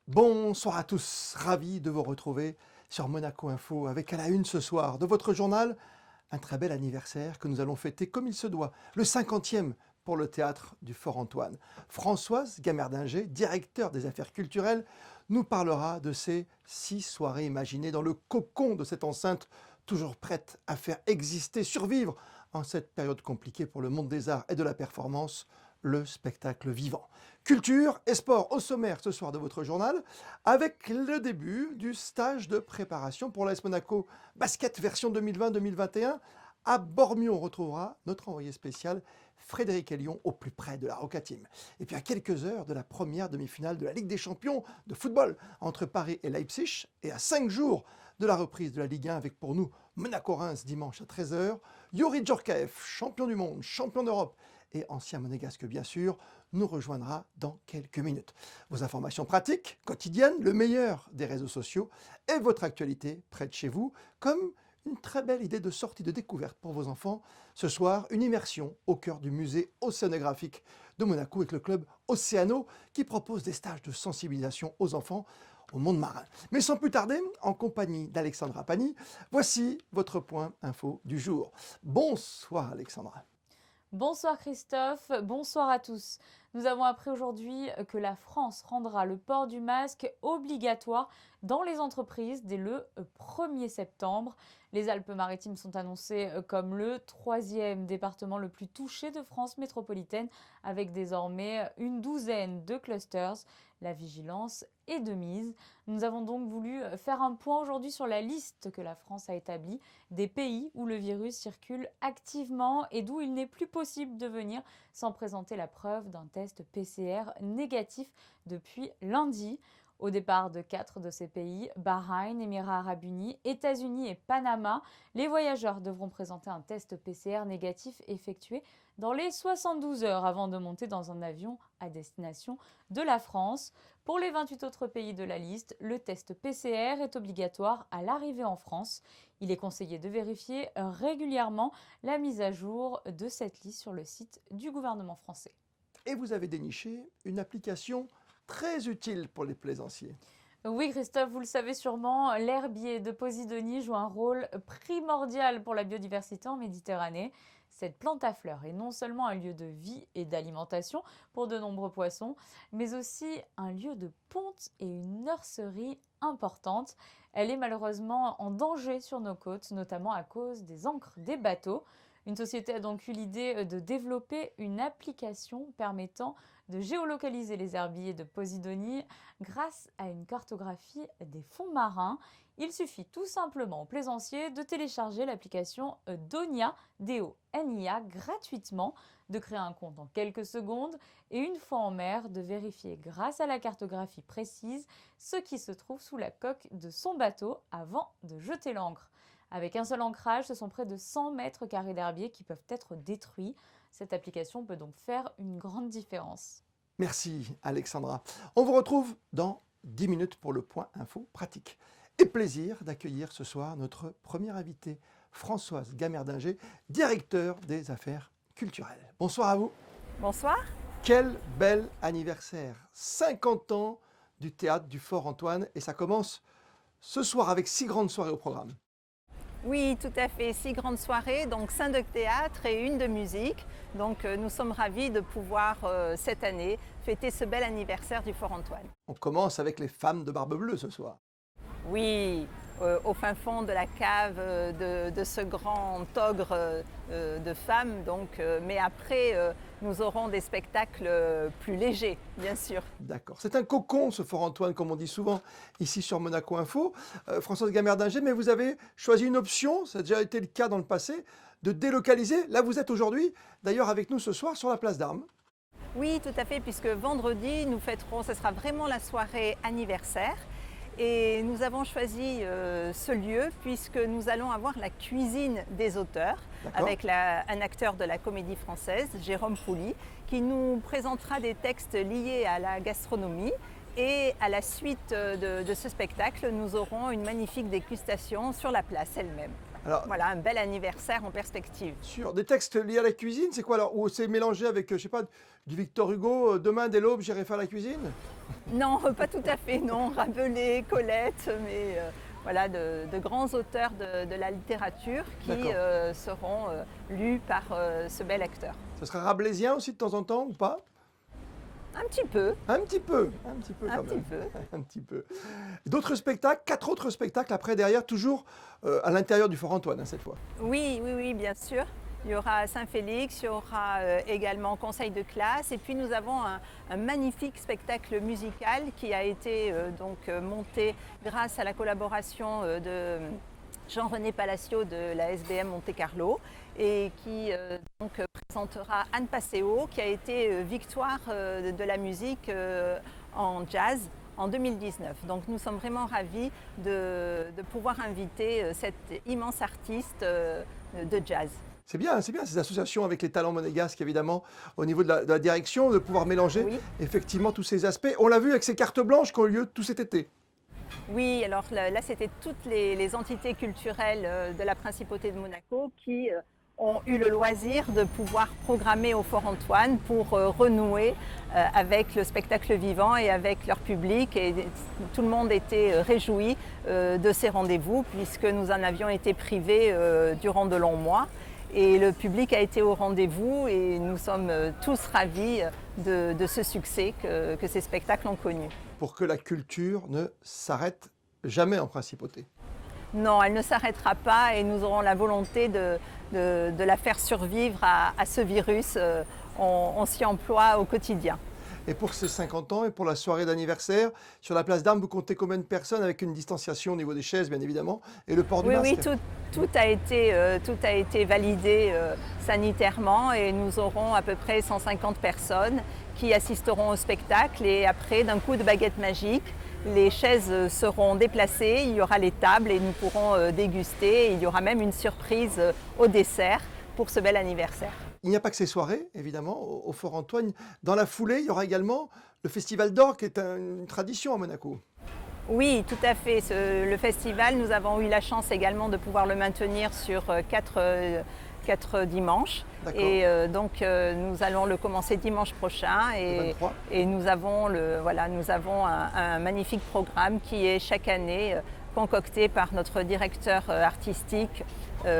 Bonsoir à tous, ravi de vous retrouver sur Monaco Info avec à la une ce soir de votre journal un très bel anniversaire que nous allons fêter comme il se doit, le 50e pour le théâtre du Fort Antoine. Françoise Gamerdinger, directeur des affaires culturelles, nous parlera de ces 6 soirées imaginées dans le cocon de cette enceinte, toujours prête à faire exister, survivre en cette période compliquée pour le monde des arts et de la performance, le spectacle vivant. Culture et sport au sommaire ce soir de votre journal, avec le début du stage de préparation pour l'AS Monaco Basket version 2020-2021. À Bormio, on retrouvera notre envoyé spécial Frédéric Elion au plus près de la Roca Team. Et puis à quelques heures de la première demi-finale de la Ligue des Champions de football entre Paris et Leipzig, et à 5 jours de la reprise de la Ligue 1 avec pour nous Monaco-Reims dimanche à 13h, Youri Djorkaeff, champion du monde, champion d'Europe et ancien monégasque bien sûr, nous rejoindra dans quelques minutes. Vos informations pratiques, quotidiennes, le meilleur des réseaux sociaux et votre actualité près de chez vous, comme une très belle idée de sortie de découverte pour vos enfants. Ce soir, une immersion au cœur du musée océanographique de Monaco avec le club Océano qui propose des stages de sensibilisation aux enfants au monde marin. Mais sans plus tarder, en compagnie d'Alexandra Pani, voici votre point info du jour. Bonsoir Alexandra. Bonsoir Christophe, bonsoir à tous. Nous avons appris aujourd'hui que la France rendra le port du masque obligatoire dans les entreprises dès le 1er septembre. Les Alpes-Maritimes sont annoncées comme le 3e département le plus touché de France métropolitaine, avec désormais une douzaine de clusters. La vigilance est de mise. Nous avons donc voulu faire un point aujourd'hui sur la liste que la France a établie des pays où le virus circule activement et d'où il n'est plus possible de venir sans présenter la preuve d'un test PCR négatif depuis lundi. Au départ de 4 de ces pays, Bahreïn, Émirats arabes unis, États-Unis et Panama, les voyageurs devront présenter un test PCR négatif effectué dans les 72 heures avant de monter dans un avion à destination de la France. Pour les 28 autres pays de la liste, le test PCR est obligatoire à l'arrivée en France. Il est conseillé de vérifier régulièrement la mise à jour de cette liste sur le site du gouvernement français. Et vous avez déniché une application très utile pour les plaisanciers. Oui, Christophe, vous le savez sûrement, l'herbier de Posidonie joue un rôle primordial pour la biodiversité en Méditerranée. Cette plante à fleurs est non seulement un lieu de vie et d'alimentation pour de nombreux poissons, mais aussi un lieu de ponte et une nurserie importante. Elle est malheureusement en danger sur nos côtes, notamment à cause des ancres des bateaux. Une société a donc eu l'idée de développer une application permettant de géolocaliser les herbiers de Posidonie grâce à une cartographie des fonds marins. Il suffit tout simplement aux plaisanciers de télécharger l'application Donia, D-O-N-I-A, gratuitement, de créer un compte en quelques secondes et une fois en mer, de vérifier grâce à la cartographie précise ce qui se trouve sous la coque de son bateau avant de jeter l'ancre. Avec un seul ancrage, ce sont près de 100 mètres carrés d'herbier qui peuvent être détruits. Cette application peut donc faire une grande différence. Merci Alexandra. On vous retrouve dans 10 minutes pour le point info pratique. Et plaisir d'accueillir ce soir notre première invitée, Françoise Gamerdinger, directeur des affaires culturelles. Bonsoir à vous. Bonsoir. Quel bel anniversaire. 50 ans du théâtre du Fort Antoine et ça commence ce soir avec 6 grandes soirées au programme. Oui, tout à fait. 6 grandes soirées, donc 5 de théâtre et une de musique. Donc nous sommes ravis de pouvoir cette année fêter ce bel anniversaire du Fort Antoine. On commence avec les femmes de Barbe Bleue ce soir. Oui, au fin fond de la cave de ce grand ogre de femmes. Donc, mais après, nous aurons des spectacles plus légers, bien sûr. D'accord. C'est un cocon, ce Fort Antoine, comme on dit souvent ici sur Monaco Info. Françoise Gamerdinger, mais vous avez choisi une option, ça a déjà été le cas dans le passé, de délocaliser. Là, vous êtes aujourd'hui, d'ailleurs, avec nous ce soir sur la place d'Armes. Oui, tout à fait, puisque vendredi, nous fêterons, ce sera vraiment la soirée anniversaire. Et nous avons choisi ce lieu puisque nous allons avoir la cuisine des auteurs avec un acteur de la Comédie Française, Jérôme Pouli, qui nous présentera des textes liés à la gastronomie. Et à la suite de ce spectacle, nous aurons une magnifique dégustation sur la place elle-même. Alors, voilà, un bel anniversaire en perspective. sur des textes liés à la cuisine, c'est quoi alors? Ou c'est mélangé avec, je sais pas, du Victor Hugo, demain dès l'aube, j'irai faire la cuisine? Non, pas tout à fait, non. Rabelais, Colette, mais voilà, de grands auteurs de la littérature qui D'accord. seront lus par ce bel acteur. Ça sera rabelaisien aussi de temps en temps ou pas? Un petit peu, Un petit peu un quand petit même. peu. Un petit peu. D'autres spectacles, 4 autres spectacles après derrière, toujours à l'intérieur du Fort Antoine hein, cette fois. Oui, oui, oui, bien sûr. Il y aura Saint-Félix, il y aura également Conseil de classe. Et puis nous avons un magnifique spectacle musical qui a été monté grâce à la collaboration de Jean-René Palacio de la SBM Monte-Carlo et qui présentera Anne Passeo qui a été victoire de la musique en jazz en 2019. Donc nous sommes vraiment ravis de pouvoir inviter cet immense artiste de jazz. C'est bien ces associations avec les talents monégasques, évidemment, au niveau de la direction, de pouvoir mélanger Oui. effectivement tous ces aspects. On l'a vu avec ces cartes blanches qui ont eu lieu tout cet été. Oui, alors là c'était toutes les entités culturelles de la Principauté de Monaco qui ont eu le loisir de pouvoir programmer au Fort Antoine pour renouer avec le spectacle vivant et avec leur public. Et tout le monde était réjoui de ces rendez-vous puisque nous en avions été privés durant de longs mois. Et le public a été au rendez-vous et nous sommes tous ravis de ce succès que ces spectacles ont connu. Pour que la culture ne s'arrête jamais en Principauté. Non, elle ne s'arrêtera pas et nous aurons la volonté de la faire survivre à ce virus. On s'y emploie au quotidien. Et pour ces 50 ans et pour la soirée d'anniversaire, sur la place d'Armes, vous comptez combien de personnes avec une distanciation au niveau des chaises, bien évidemment, et le port du masque? Oui, tout a été validé sanitairement et nous aurons à peu près 150 personnes qui assisteront au spectacle et après, d'un coup de baguette magique, les chaises seront déplacées, il y aura les tables et nous pourrons déguster. Et il y aura même une surprise au dessert pour ce bel anniversaire. Il n'y a pas que ces soirées, évidemment, au Fort Antoine. Dans la foulée, il y aura également le Festival d'Or, qui est une tradition à Monaco. Oui, tout à fait. Le festival, nous avons eu la chance également de pouvoir le maintenir sur quatre dimanches. Et nous allons le commencer dimanche prochain. Et nous avons, un magnifique programme qui est chaque année concocté par notre directeur artistique,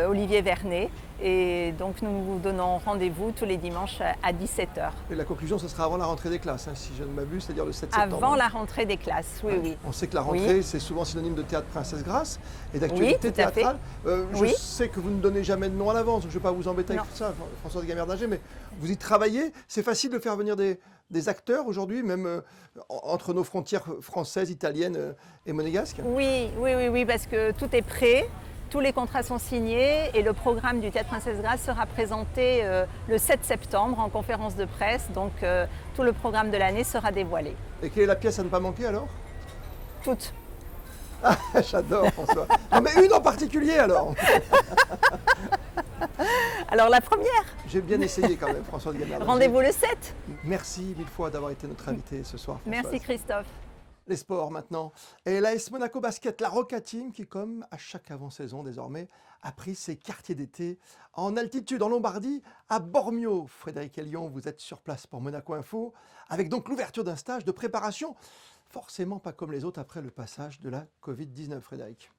Olivier Vernet. Et donc nous vous donnons rendez-vous tous les dimanches à 17h. Et la conclusion, ce sera avant la rentrée des classes, hein, si je ne m'abuse, c'est-à-dire le 7 septembre. Avant la rentrée des classes, oui, oui. On sait que la rentrée, c'est souvent synonyme de théâtre Princesse Grace et d'actualité théâtrale. Je sais que vous ne donnez jamais de nom à l'avance, je ne vais pas vous embêter avec ça, Françoise Gamerdinger, mais vous y travaillez. C'est facile de faire venir des acteurs aujourd'hui, même entre nos frontières françaises, italiennes et monégasques? Oui, parce que tout est prêt. Tous les contrats sont signés et le programme du Théâtre Princesse Grace sera présenté le 7 septembre en conférence de presse. Donc tout le programme de l'année sera dévoilé. Et quelle est la pièce à ne pas manquer alors? Toutes. Ah, j'adore François. Non mais une en particulier alors. Alors la première. J'ai bien essayé quand même Françoise Gamerdinger. Rendez-vous le 7. Merci mille fois d'avoir été notre invité ce soir. Françoise. Merci Christophe. Les sports maintenant. Et l'AS Monaco Basket, la Roca Team, qui comme à chaque avant-saison désormais, a pris ses quartiers d'été en altitude en Lombardie, à Bormio. Frédéric Elion, vous êtes sur place pour Monaco Info, avec donc l'ouverture d'un stage de préparation, forcément pas comme les autres après le passage de la Covid-19, Frédéric.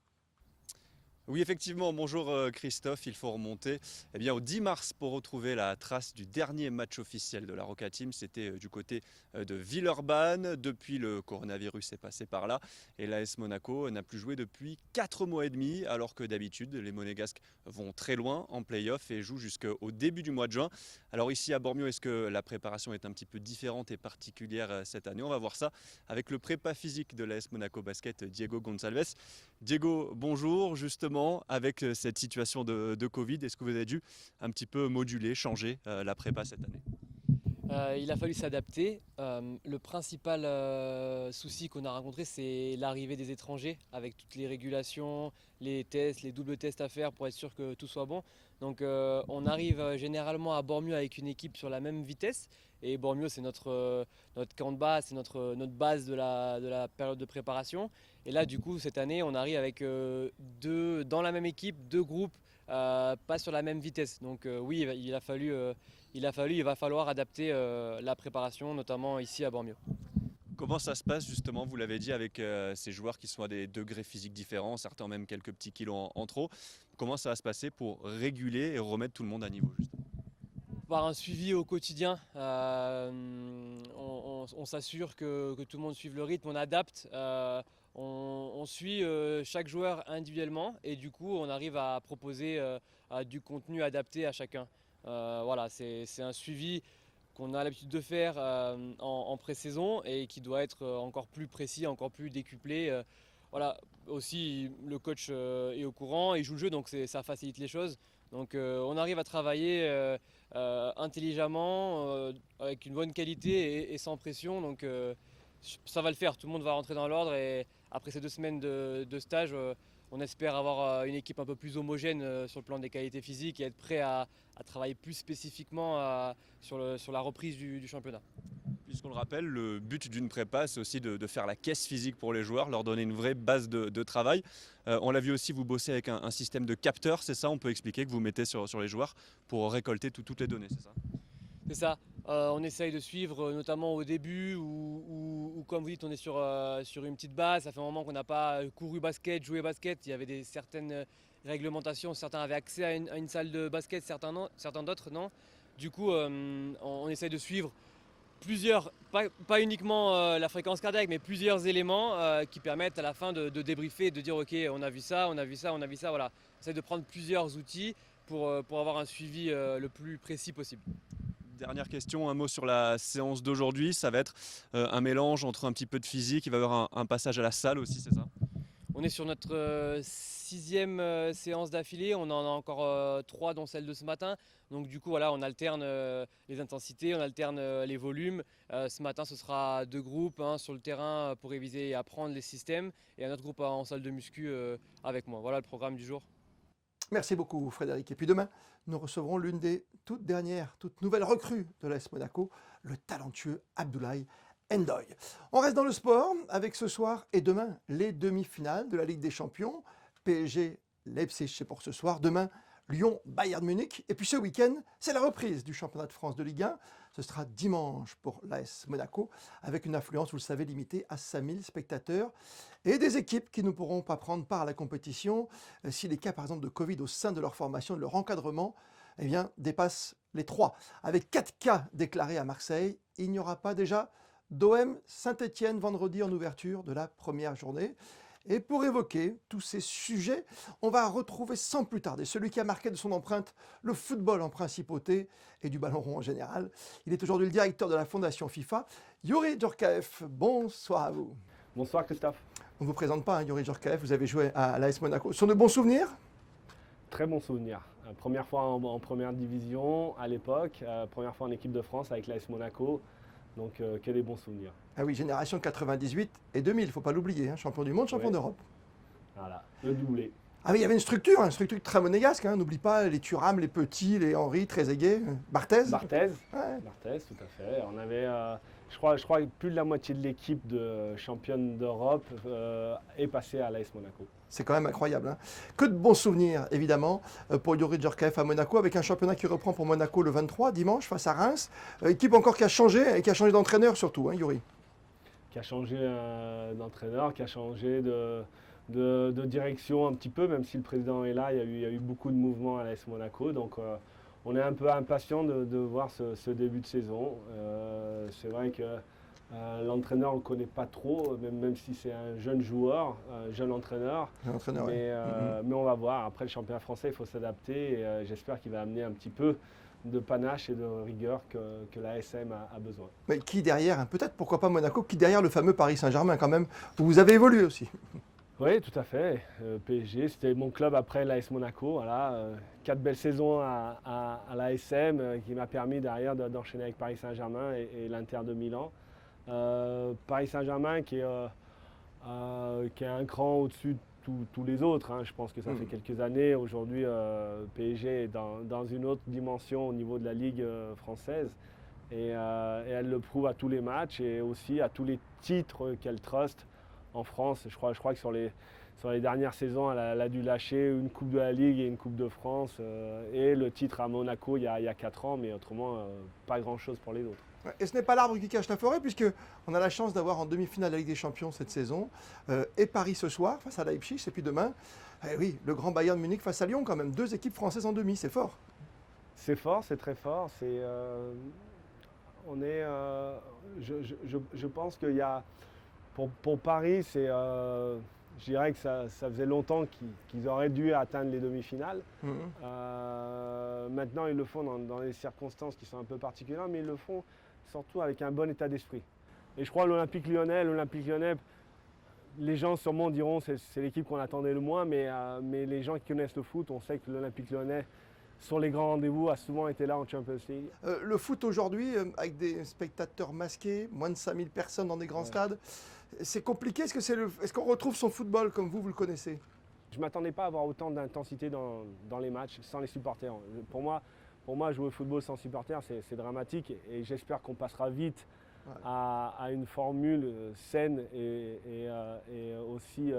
Oui, effectivement, bonjour Christophe, il faut remonter au 10 mars pour retrouver la trace du dernier match officiel de la Roca Team. C'était du côté de Villeurbanne. Depuis, le coronavirus est passé par là et l'AS Monaco n'a plus joué depuis 4 mois et demi, alors que d'habitude, les Monégasques vont très loin en play-off et jouent jusqu'au début du mois de juin. Alors ici à Bormio, est-ce que la préparation est un petit peu différente et particulière cette année? On va voir ça avec le prépa physique de l'AS Monaco Basket, Diego Gonçalves. Diego, bonjour. Justement, avec cette situation de Covid, est-ce que vous avez dû un petit peu moduler, changer la prépa cette année? Il a fallu s'adapter. Le principal souci qu'on a rencontré, c'est l'arrivée des étrangers avec toutes les régulations, les tests, les doubles tests à faire pour être sûr que tout soit bon. Donc on arrive généralement à Bormio avec une équipe sur la même vitesse Et Bormio, c'est notre camp de base, c'est notre base de la période de préparation. Et là, du coup, cette année, on arrive avec dans la même équipe, deux groupes, pas sur la même vitesse. Donc oui, il va falloir adapter la préparation, notamment ici à Bormio. Comment ça se passe justement, vous l'avez dit, avec ces joueurs qui sont à des degrés physiques différents, certains ont même quelques petits kilos en trop. Comment ça va se passer pour réguler et remettre tout le monde à niveau justement? Par un suivi au quotidien, on s'assure que tout le monde suive le rythme, on adapte, on suit chaque joueur individuellement et du coup on arrive à proposer du contenu adapté à chacun. Voilà, c'est un suivi qu'on a l'habitude de faire en pré-saison et qui doit être encore plus précis, encore plus décuplé. Voilà, aussi le coach est au courant, il joue le jeu donc ça facilite les choses. Donc on arrive à travailler intelligemment, avec une bonne qualité et sans pression. Donc ça va le faire, tout le monde va rentrer dans l'ordre et après ces 2 semaines de stage, on espère avoir une équipe un peu plus homogène sur le plan des qualités physiques et être prêt à travailler plus spécifiquement sur la reprise du championnat. Puisqu'on le rappelle, le but d'une prépa, c'est aussi de faire la caisse physique pour les joueurs, leur donner une vraie base de travail. On l'a vu aussi, vous bossez avec un système de capteurs, c'est ça? On peut expliquer que vous mettez sur les joueurs pour récolter toutes les données, c'est ça? C'est ça, on essaye de suivre notamment au début où comme vous dites on est sur une petite base, ça fait un moment qu'on n'a pas couru basket, joué basket, il y avait certaines réglementations, certains avaient accès à une salle de basket, certains d'autres non. Du coup on essaye de suivre plusieurs, pas uniquement la fréquence cardiaque, mais plusieurs éléments qui permettent à la fin de débriefer et de dire ok on a vu ça, on a vu ça, on a vu ça, voilà. On essaie de prendre plusieurs outils pour avoir un suivi le plus précis possible. Dernière question, un mot sur la séance d'aujourd'hui. Ça va être un mélange entre un petit peu de physique, il va y avoir un passage à la salle aussi, c'est ça? On est sur notre 6e séance d'affilée, on en a encore 3 dont celle de ce matin. Donc du coup voilà, on alterne les intensités, on alterne les volumes. Ce matin ce sera 2 groupes, un sur le terrain pour réviser et apprendre les systèmes et un autre groupe en salle de muscu avec moi. Voilà le programme du jour. Merci beaucoup Frédéric. Et puis demain, nous recevrons l'une des toutes dernières, toutes nouvelles recrues de l'AS Monaco, le talentueux Abdoulaye Ndoye. On reste dans le sport avec ce soir et demain les demi-finales de la Ligue des Champions. PSG, Leipzig, c'est pour ce soir. Demain, Lyon, Bayern Munich. Et puis ce week-end, c'est la reprise du championnat de France de Ligue 1. Ce sera dimanche pour l'AS Monaco, avec une affluence, vous le savez, limitée à 5000 spectateurs. Et des équipes qui ne pourront pas prendre part à la compétition si les cas, par exemple, de Covid au sein de leur formation, de leur encadrement, eh bien, dépassent les 3. Avec 4 cas déclarés à Marseille, il n'y aura pas déjà d'OM Saint-Etienne vendredi en ouverture de la première journée. Et pour évoquer tous ces sujets, on va retrouver sans plus tarder celui qui a marqué de son empreinte le football en principauté et du ballon rond en général. Il est aujourd'hui le directeur de la Fondation FIFA, Youri Djorkaeff. Bonsoir à vous. Bonsoir Christophe. On ne vous présente pas, hein, Youri Djorkaeff, vous avez joué à l'AS Monaco. Sur de bons souvenirs? Très bons souvenirs. Première fois en première division à l'époque, première fois en équipe de France avec l'AS Monaco. Donc que des bons souvenirs. Ah oui, génération 98 et 2000, il ne faut pas l'oublier, hein, champion du monde, champion d'Europe. Voilà, le doublé. Ah oui, il y avait une structure très monégasque, hein. N'oublie pas les Thuram, les Petits, les Henry, Trezeguet, Barthez. Barthez, ouais. Barthez, tout à fait. On avait, je crois que plus de la moitié de l'équipe de championne d'Europe est passée à l'AS Monaco. C'est quand même incroyable, hein. Que de bons souvenirs, évidemment, pour Youri Djorkaeff à Monaco, avec un championnat qui reprend pour Monaco le 23, dimanche, face à Reims. Équipe encore qui a changé, et qui a changé d'entraîneur surtout, hein, Youri. Qui a changé d'entraîneur, qui a changé de direction un petit peu, même si le président est là, il y a eu beaucoup de mouvements à l'AS Monaco. Donc on est un peu impatient de voir ce début de saison. C'est vrai que l'entraîneur, on ne le connaît pas trop, même si c'est un jeune joueur, jeune entraîneur. Mais on va voir. Après le championnat français, il faut s'adapter. Et j'espère qu'il va amener un petit peu de panache et de rigueur que l'ASM a besoin. Mais qui derrière, hein, peut-être pourquoi pas Monaco, qui derrière le fameux Paris Saint-Germain quand même, où vous avez évolué aussi. Oui, tout à fait. PSG, c'était mon club après l'AS Monaco. Voilà, 4 belles saisons à l'ASM qui m'a permis derrière d'enchaîner avec Paris Saint-Germain et l'Inter de Milan. Paris Saint-Germain qui est un cran au-dessus de tous les autres. Hein. Je pense que ça fait quelques années. Aujourd'hui, PSG est dans une autre dimension au niveau de la Ligue française. Et elle le prouve à tous les matchs et aussi à tous les titres qu'elle truste en France. Je crois que sur les dernières saisons, elle a dû lâcher une Coupe de la Ligue et une Coupe de France et le titre à Monaco il y a 4 ans, mais autrement, pas grand-chose pour les autres. Et ce n'est pas l'arbre qui cache la forêt, puisqu'on a la chance d'avoir en demi-finale la Ligue des Champions cette saison, et Paris ce soir face à Leipzig, et puis demain, oui, le grand Bayern Munich face à Lyon quand même. 2 équipes françaises en demi, c'est fort. C'est fort, c'est très fort. Je pense qu'il y a, pour Paris, je dirais que ça faisait longtemps qu'ils auraient dû atteindre les demi-finales. Maintenant, ils le font dans des circonstances qui sont un peu particulières, mais ils le font surtout avec un bon état d'esprit. Et je crois l'Olympique Lyonnais, les gens sûrement diront que c'est l'équipe qu'on attendait le moins, mais les gens qui connaissent le foot, on sait que l'Olympique Lyonnais, sur les grands rendez-vous, a souvent été là en Champions League. Le foot aujourd'hui, avec des spectateurs masqués, moins de 5000 personnes dans des grands stades, c'est compliqué. Est-ce qu'on retrouve son football comme vous le connaissez? Je ne m'attendais pas à avoir autant d'intensité dans les matchs sans les supporters. Pour moi, jouer au football sans supporters, c'est dramatique et j'espère qu'on passera vite à une formule saine et aussi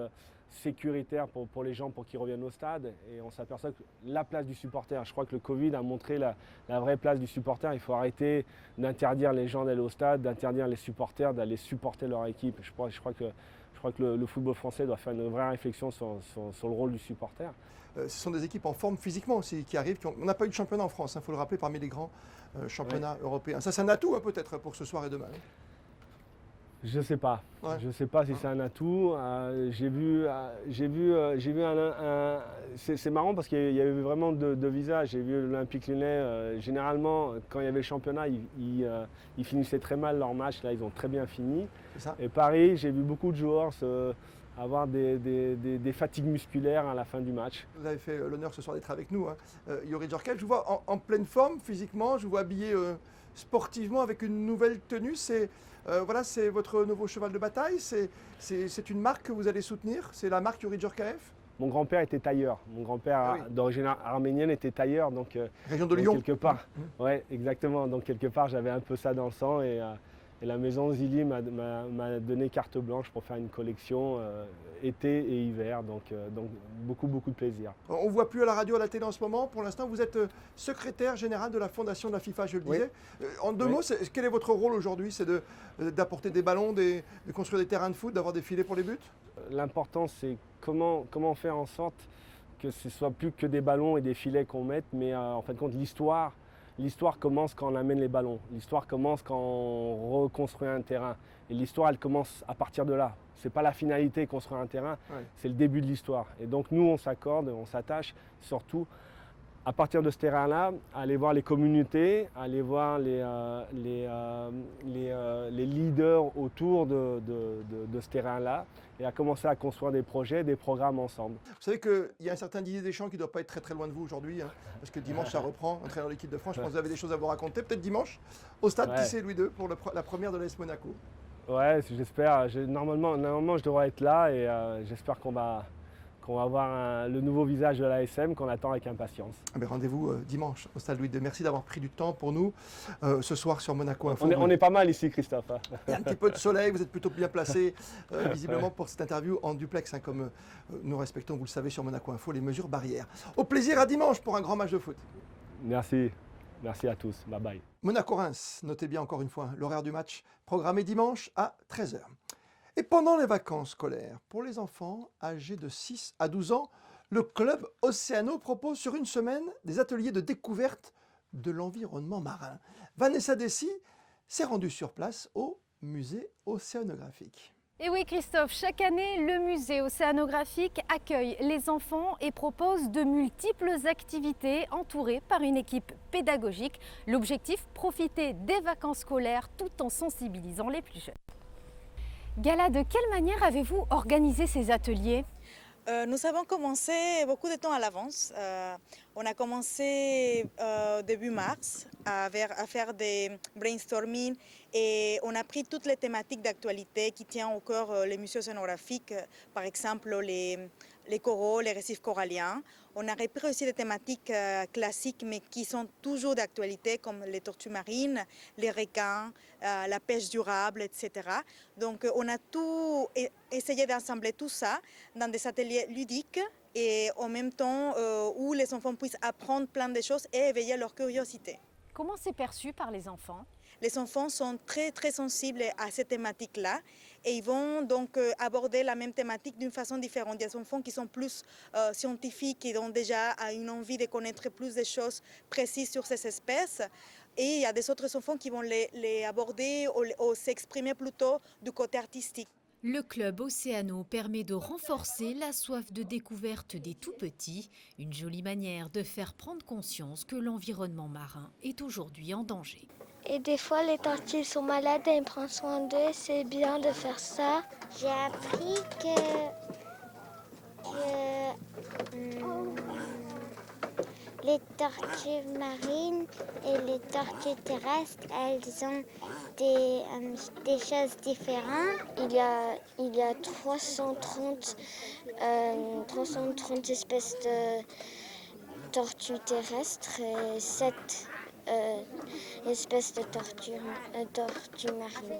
sécuritaire pour les gens pour qu'ils reviennent au stade. Et on s'aperçoit que la place du supporter, je crois que le Covid a montré la vraie place du supporter. Il faut arrêter d'interdire les gens d'aller au stade, d'interdire les supporters d'aller supporter leur équipe. Je crois que le football français doit faire une vraie réflexion sur le rôle du supporter. Ce sont des équipes en forme physiquement aussi qui arrivent. On n'a pas eu de championnat en France, il faut le rappeler, parmi les grands championnats européens. Ça, c'est un atout peut-être pour ce soir et demain. Je ne sais pas. Ouais. Je ne sais pas si c'est un atout. J'ai vu c'est marrant parce qu'il y avait vraiment deux visages. J'ai vu l'Olympique Lyonnais, généralement, quand il y avait le championnat, ils finissaient très mal leur match. Là, ils ont très bien fini. Et Paris, j'ai vu beaucoup de joueurs avoir des fatigues musculaires à la fin du match. Vous avez fait l'honneur ce soir d'être avec nous, Youri Djorkaeff. Je vous vois en pleine forme physiquement, je vous vois habillé sportivement avec une nouvelle tenue. C'est votre nouveau cheval de bataille, c'est une marque que vous allez soutenir, c'est la marque Youri Djorkaeff? Mon grand-père était tailleur. Mon grand-père d'origine arménienne était tailleur. Donc, région de Lyon. Quelque part, ouais, exactement. Donc quelque part, j'avais un peu ça dans le sang et la maison Zilli m'a donné carte blanche pour faire une collection été et hiver, donc beaucoup de plaisir. On ne voit plus à la radio, à la télé en ce moment. Pour l'instant, vous êtes secrétaire général de la fondation de la FIFA, je le disais. En 2 mots, quel est votre rôle aujourd'hui? C'est d'apporter des ballons, de construire des terrains de foot, d'avoir des filets pour les buts? L'important, c'est comment faire en sorte que ce ne soit plus que des ballons et des filets qu'on mette, mais en fin de compte, l'histoire commence quand on amène les ballons. L'histoire commence quand on reconstruit un terrain. Et l'histoire, elle commence à partir de là. Ce n'est pas la finalité, construire un terrain, c'est le début de l'histoire. Et donc nous, on s'accorde, on s'attache surtout à partir de ce terrain-là, à aller voir les communautés, à aller voir les leaders autour de ce terrain-là et à commencer à construire des projets, des programmes ensemble. Vous savez qu'il y a un certain Didier Deschamps qui ne doit pas être très loin de vous aujourd'hui, parce que dimanche ça reprend, entraîneur de l'équipe de France. Je pense que vous avez des choses à vous raconter, peut-être dimanche, au stade Tissé-Louis II pour la première de l'AS Monaco. Ouais, j'espère. Normalement, je devrais être là et j'espère qu'on va avoir le nouveau visage de l'ASM qu'on attend avec impatience. Rendez-vous dimanche au stade Louis II. Merci d'avoir pris du temps pour nous ce soir sur Monaco Info. On est pas mal ici, Christophe. Il y a un petit peu de soleil, vous êtes plutôt bien placé visiblement pour cette interview en duplex, comme nous respectons, vous le savez, sur Monaco Info, les mesures barrières. Au plaisir à dimanche pour un grand match de foot. Merci. Merci à tous. Bye bye. Monaco-Reims, notez bien encore une fois l'horaire du match, programmé dimanche à 13h. Et pendant les vacances scolaires, pour les enfants âgés de 6 à 12 ans, le club Océano propose sur une semaine des ateliers de découverte de l'environnement marin. Vanessa Dessy s'est rendue sur place au musée océanographique. Et oui Christophe, chaque année, le musée océanographique accueille les enfants et propose de multiples activités entourées par une équipe pédagogique. L'objectif, profiter des vacances scolaires tout en sensibilisant les plus jeunes. Gala, de quelle manière avez-vous organisé ces ateliers ? Nous avons commencé beaucoup de temps à l'avance. On a commencé début mars à faire des brainstorming et on a pris toutes les thématiques d'actualité qui tiennent au cœur les musées océanographiques, par exemple les coraux, les récifs coralliens. On a repris aussi des thématiques classiques mais qui sont toujours d'actualité comme les tortues marines, les requins, la pêche durable, etc. Donc on a tout essayé d'assembler tout ça dans des ateliers ludiques et en même temps où les enfants puissent apprendre plein de choses et éveiller leur curiosité. Comment c'est perçu par les enfants? Les enfants sont très très sensibles à ces thématiques-là et ils vont donc aborder la même thématique d'une façon différente. Il y a des enfants qui sont plus scientifiques, qui ont déjà une envie de connaître plus de choses précises sur ces espèces. Et il y a des autres enfants qui vont les aborder ou s'exprimer plutôt du côté artistique. Le club Océano permet de renforcer la soif de découverte des tout-petits, une jolie manière de faire prendre conscience que l'environnement marin est aujourd'hui en danger. Et des fois, les tortues sont malades et on prend soin d'eux, c'est bien de faire ça. J'ai appris que les tortues marines et les tortues terrestres, elles ont des choses différentes. Il y a 330 espèces de tortues terrestres et 7 espèces de tortues marines.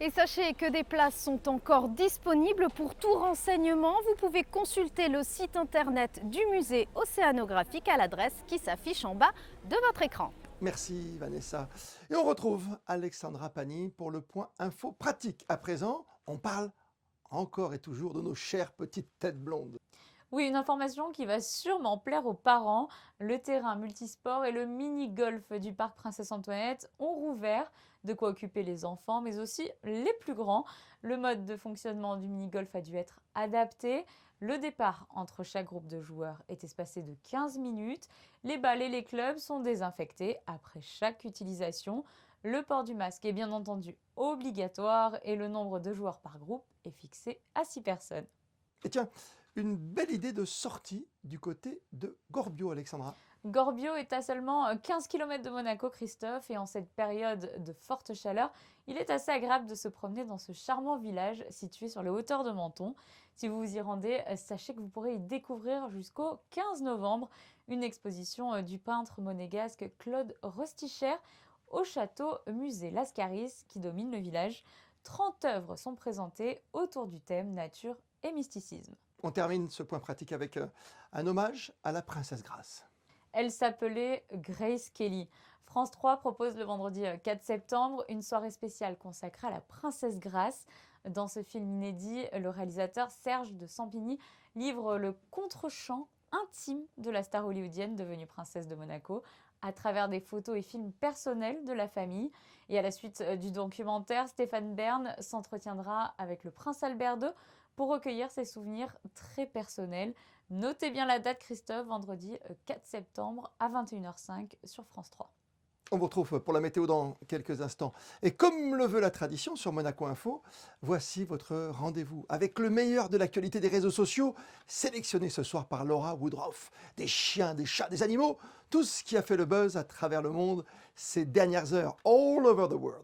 Et sachez que des places sont encore disponibles. Pour tout renseignement, vous pouvez consulter le site internet du musée océanographique à l'adresse qui s'affiche en bas de votre écran. Merci Vanessa. Et on retrouve Alexandra Pani pour le point info pratique. À présent, on parle encore et toujours de nos chères petites têtes blondes. Oui, une information qui va sûrement plaire aux parents. Le terrain multisport et le mini-golf du parc Princesse Antoinette ont rouvert, de quoi occuper les enfants, mais aussi les plus grands. Le mode de fonctionnement du mini-golf a dû être adapté. Le départ entre chaque groupe de joueurs est espacé de 15 minutes. Les balles et les clubs sont désinfectés après chaque utilisation. Le port du masque est bien entendu obligatoire et le nombre de joueurs par groupe est fixé à 6 personnes. Et tiens, une belle idée de sortie du côté de Gorbio, Alexandra. Gorbio est à seulement 15 km de Monaco, Christophe, et en cette période de forte chaleur, il est assez agréable de se promener dans ce charmant village situé sur les hauteurs de Menton. Si vous vous y rendez, sachez que vous pourrez y découvrir jusqu'au 15 novembre une exposition du peintre monégasque Claude Rostichère au château musée Lascaris qui domine le village. 30 œuvres sont présentées autour du thème nature et mysticisme. On termine ce point pratique avec un hommage à la princesse Grace. Elle s'appelait Grace Kelly. France 3 propose le vendredi 4 septembre une soirée spéciale consacrée à la princesse Grace. Dans ce film inédit, le réalisateur Serge de Sampigny livre le contre-champ intime de la star hollywoodienne devenue princesse de Monaco à travers des photos et films personnels de la famille. Et à la suite du documentaire, Stéphane Bern s'entretiendra avec le prince Albert II pour recueillir ses souvenirs très personnels. Notez bien la date, Christophe, vendredi 4 septembre à 21h05 sur France 3. On vous retrouve pour la météo dans quelques instants. Et comme le veut la tradition sur Monaco Info, voici votre rendez-vous avec le meilleur de l'actualité des réseaux sociaux, sélectionné ce soir par Laura Woodruff. Des chiens, des chats, des animaux, tout ce qui a fait le buzz à travers le monde ces dernières heures, all over the world.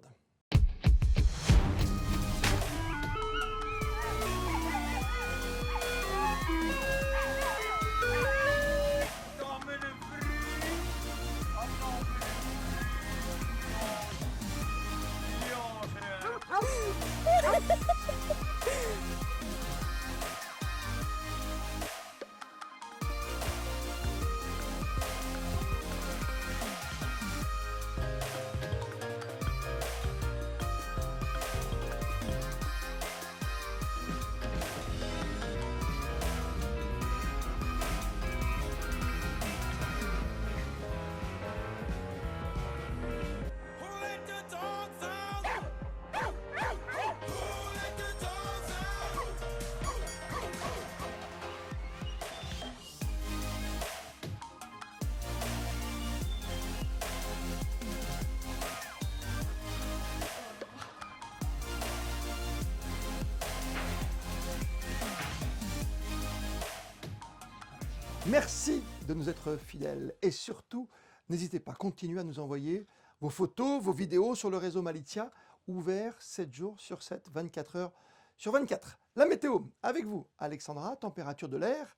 Merci de nous être fidèles et surtout, n'hésitez pas, continuez à nous envoyer vos photos, vos vidéos sur le réseau Malizia, ouvert 7 jours sur 7, 24 heures sur 24. La météo, avec vous, Alexandra, température de l'air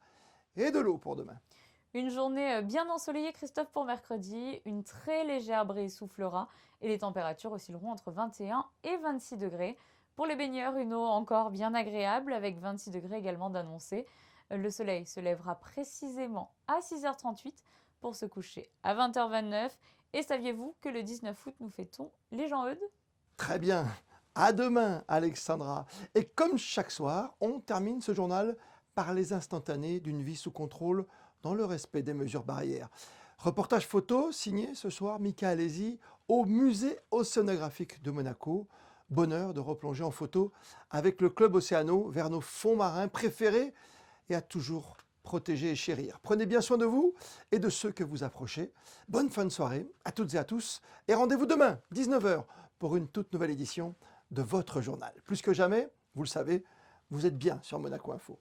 et de l'eau pour demain. Une journée bien ensoleillée, Christophe, pour mercredi. Une très légère brise soufflera et les températures oscilleront entre 21 et 26 degrés. Pour les baigneurs, une eau encore bien agréable avec 26 degrés également d'annoncé. Le soleil se lèvera précisément à 6h38 pour se coucher à 20h29. Et saviez-vous que le 19 août, nous fêtons les Jean-Eudes? Très bien, à demain Alexandra. Et comme chaque soir, on termine ce journal par les instantanés d'une vie sous contrôle dans le respect des mesures barrières. Reportage photo signé ce soir Mika Alesi au musée océanographique de Monaco. Bonheur de replonger en photo avec le club Océano vers nos fonds marins préférés et à toujours protéger et chérir. Prenez bien soin de vous et de ceux que vous approchez. Bonne fin de soirée à toutes et à tous et rendez-vous demain, 19h, pour une toute nouvelle édition de votre journal. Plus que jamais, vous le savez, vous êtes bien sur Monaco Info.